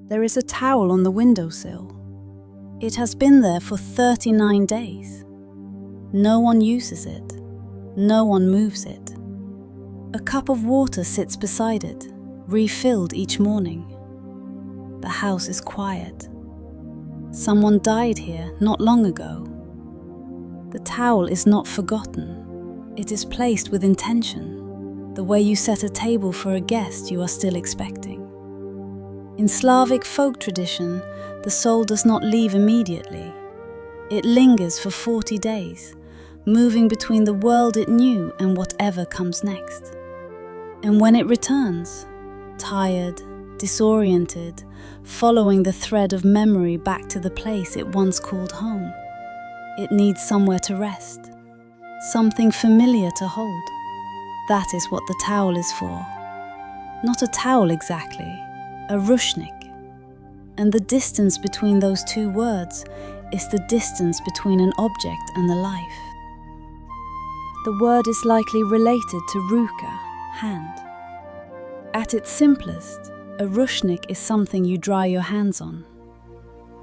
There is a towel on the windowsill. It has been there for 39 days. No one uses it. No one moves it. A cup of water sits beside it, refilled each morning. The house is quiet. Someone died here not long ago. The towel is not forgotten. It is placed with intention, the way you set a table for a guest you are still expecting. In Slavic folk tradition, the soul does not leave immediately. It lingers for 40 days, moving between the world it knew and whatever comes next. And when it returns, tired, disoriented, following the thread of memory back to the place it once called home, it needs somewhere to rest, something familiar to hold. That is what the towel is for. Not a towel exactly, a rushnyk. And the distance between those two words is the distance between an object and the life. The word is likely related to ruka, hand. At its simplest, a rushnyk is something you dry your hands on.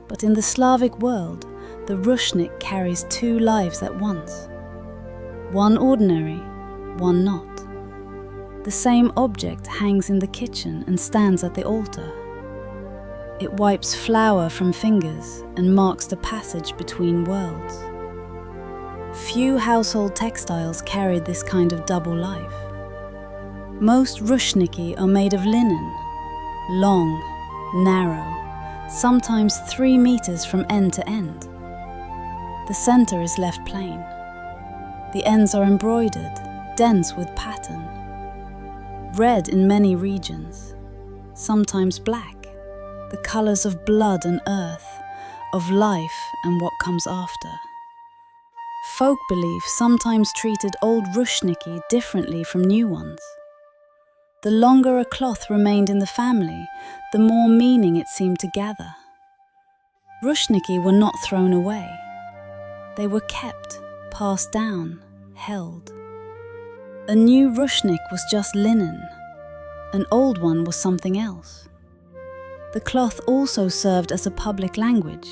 But in the Slavic world, the rushnyk carries two lives at once. One ordinary, one not. The same object hangs in the kitchen and stands at the altar. It wipes flour from fingers and marks the passage between worlds. Few household textiles carried this kind of double life. Most rushnyky are made of linen, long, narrow, sometimes 3 meters from end to end. The center is left plain. The ends are embroidered, dense with pattern. Red in many regions, sometimes black, the colors of blood and earth, of life and what comes after. Folk belief sometimes treated old rushnyky differently from new ones. The longer a cloth remained in the family, the more meaning it seemed to gather. Rushnyky were not thrown away. They were kept, passed down, held. A new rushnyk was just linen. An old one was something else. The cloth also served as a public language.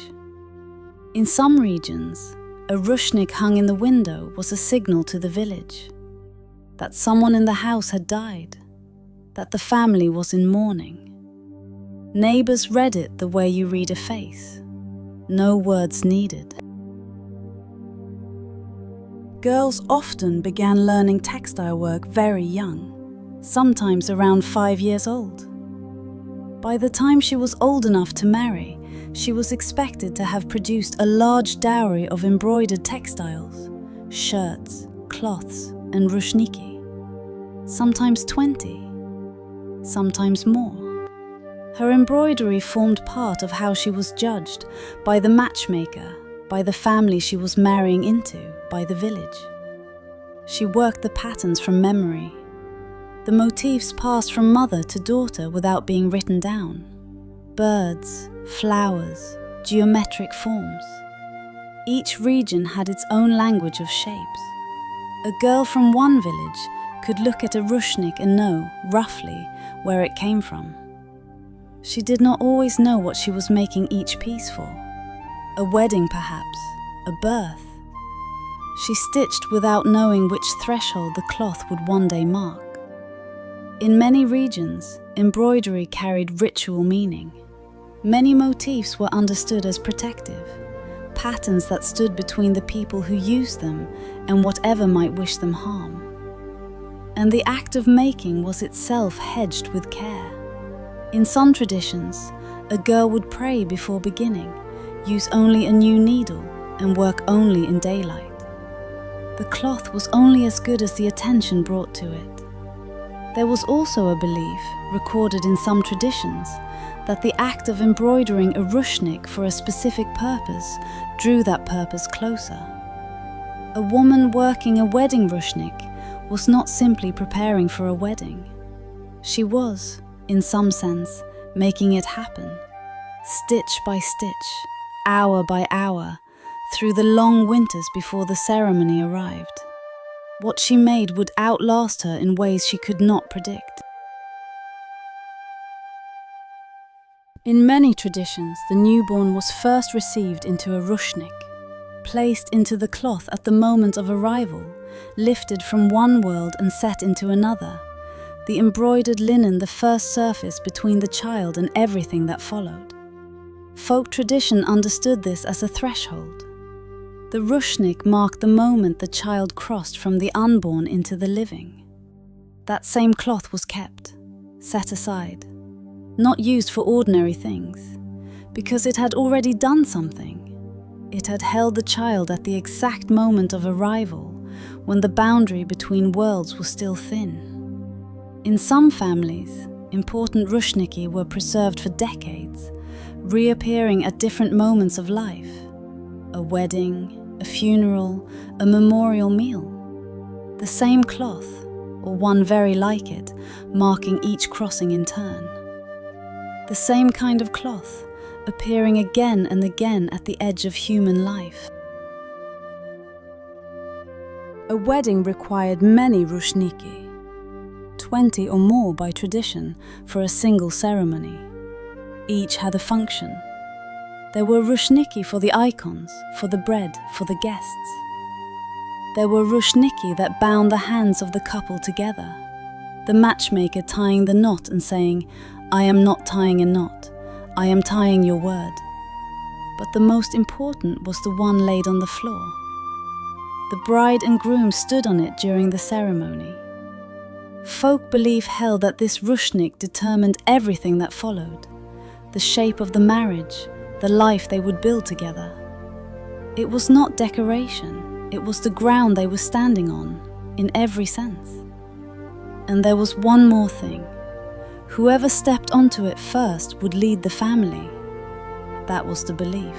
In some regions, a rushnyk hung in the window was a signal to the village that someone in the house had died, that the family was in mourning. Neighbors read it the way you read a face. No words needed. Girls often began learning textile work very young, sometimes around 5 years old. By the time she was old enough to marry, she was expected to have produced a large dowry of embroidered textiles, shirts, cloths, and rushnyky. Sometimes 20, sometimes more. Her embroidery formed part of how she was judged by the matchmaker, by the family she was marrying into, by the village. She worked the patterns from memory. The motifs passed from mother to daughter without being written down. Birds, flowers, geometric forms. Each region had its own language of shapes. A girl from one village could look at a rushnyk and know, roughly, where it came from. She did not always know what she was making each piece for. A wedding perhaps, a birth. She stitched without knowing which threshold the cloth would one day mark. In many regions, embroidery carried ritual meaning. Many motifs were understood as protective, patterns that stood between the people who used them and whatever might wish them harm. And the act of making was itself hedged with care. In some traditions, a girl would pray before beginning, use only a new needle, and work only in daylight. The cloth was only as good as the attention brought to it. There was also a belief, recorded in some traditions, that the act of embroidering a rushnyk for a specific purpose drew that purpose closer. A woman working a wedding rushnyk was not simply preparing for a wedding. She was, in some sense, making it happen, stitch by stitch, hour by hour, through the long winters before the ceremony arrived. What she made would outlast her in ways she could not predict. In many traditions, the newborn was first received into a rushnyk, placed into the cloth at the moment of arrival, lifted from one world and set into another, the embroidered linen the first surface between the child and everything that followed. Folk tradition understood this as a threshold. The rushnyk marked the moment the child crossed from the unborn into the living. That same cloth was kept, set aside, not used for ordinary things, because it had already done something. It had held the child at the exact moment of arrival, when the boundary between worlds was still thin. In some families, important rushnyky were preserved for decades, reappearing at different moments of life: a wedding, a funeral, a memorial meal. The same cloth, or one very like it, marking each crossing in turn. The same kind of cloth, appearing again and again at the edge of human life. A wedding required many rushnyky, 20 or more by tradition, for a single ceremony. Each had a function. There were rushnyky for the icons, for the bread, for the guests. There were rushnyky that bound the hands of the couple together, the matchmaker tying the knot and saying, "I am not tying a knot, I am tying your word." But the most important was the one laid on the floor. The bride and groom stood on it during the ceremony. Folk belief held that this rushnyk determined everything that followed, the shape of the marriage, the life they would build together. It was not decoration, it was the ground they were standing on, in every sense. And there was one more thing. Whoever stepped onto it first would lead the family. That was the belief.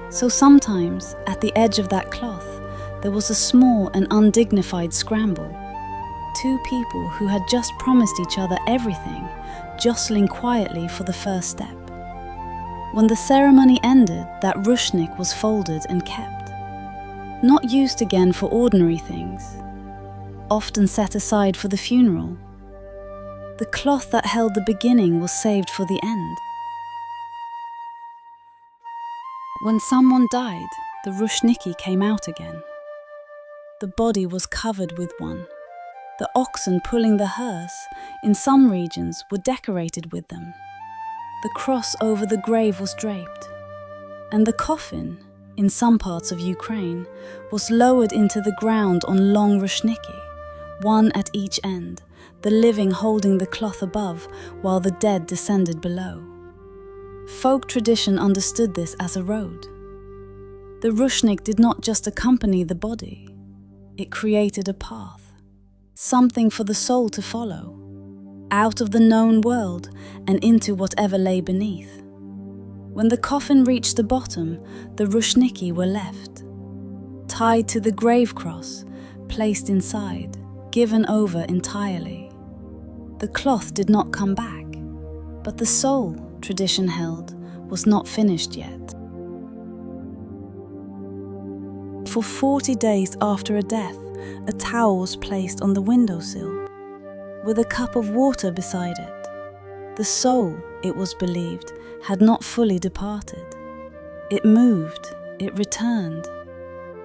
So sometimes, at the edge of that cloth, there was a small and undignified scramble. Two people who had just promised each other everything, jostling quietly for the first step. When the ceremony ended, that rushnyk was folded and kept. Not used again for ordinary things, often set aside for the funeral. The cloth that held the beginning was saved for the end. When someone died, the rushnyky came out again. The body was covered with one. The oxen pulling the hearse, in some regions, were decorated with them. The cross over the grave was draped, and the coffin, in some parts of Ukraine, was lowered into the ground on long rushnyky, one at each end, the living holding the cloth above while the dead descended below. Folk tradition understood this as a road. The rushnyk did not just accompany the body, it created a path, something for the soul to follow, out of the known world and into whatever lay beneath. When the coffin reached the bottom, the rushnyky were left, tied to the grave cross, placed inside, given over entirely. The cloth did not come back, but the soul, tradition held, was not finished yet. For 40 days after a death, a towel was placed on the windowsill, with a cup of water beside it. The soul, it was believed, had not fully departed. It moved, it returned.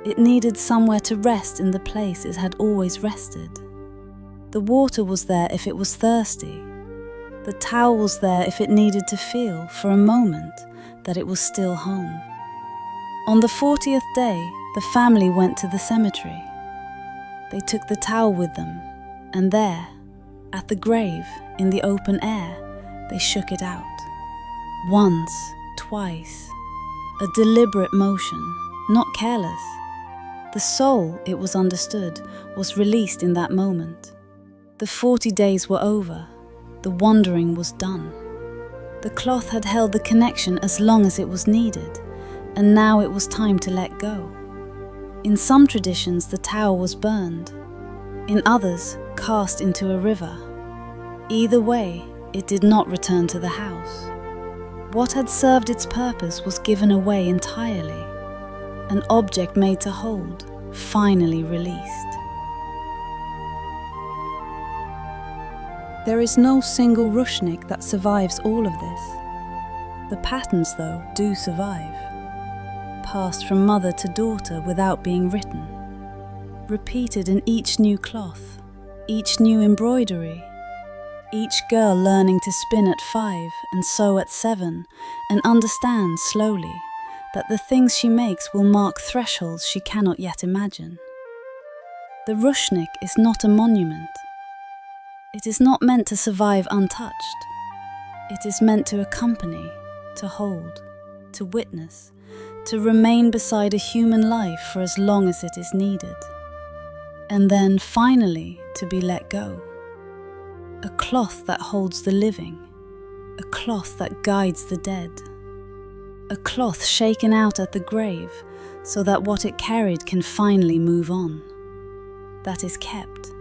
It needed somewhere to rest in the place it had always rested. The water was there if it was thirsty. The towel was there if it needed to feel, for a moment, that it was still home. On the 40th day, the family went to the cemetery. They took the towel with them, and there, at the grave, in the open air, they shook it out. Once, twice, a deliberate motion, not careless. The soul, it was understood, was released in that moment. The 40 days were over. The wandering was done. The cloth had held the connection as long as it was needed, and now it was time to let go. In some traditions, the towel was burned. In others, cast into a river. Either way, it did not return to the house. What had served its purpose was given away entirely. An object made to hold, finally released. There is no single rushnyk that survives all of this. The patterns, though, do survive, passed from mother to daughter without being written, repeated in each new cloth, each new embroidery, each girl learning to spin at 5 and sew at 7, and understands slowly that the things she makes will mark thresholds she cannot yet imagine. The rushnyk is not a monument. It is not meant to survive untouched. It is meant to accompany, to hold, to witness, to remain beside a human life for as long as it is needed, and then finally to be let go. A cloth that holds the living, a cloth that guides the dead, a cloth shaken out at the grave so that what it carried can finally move on, that is kept,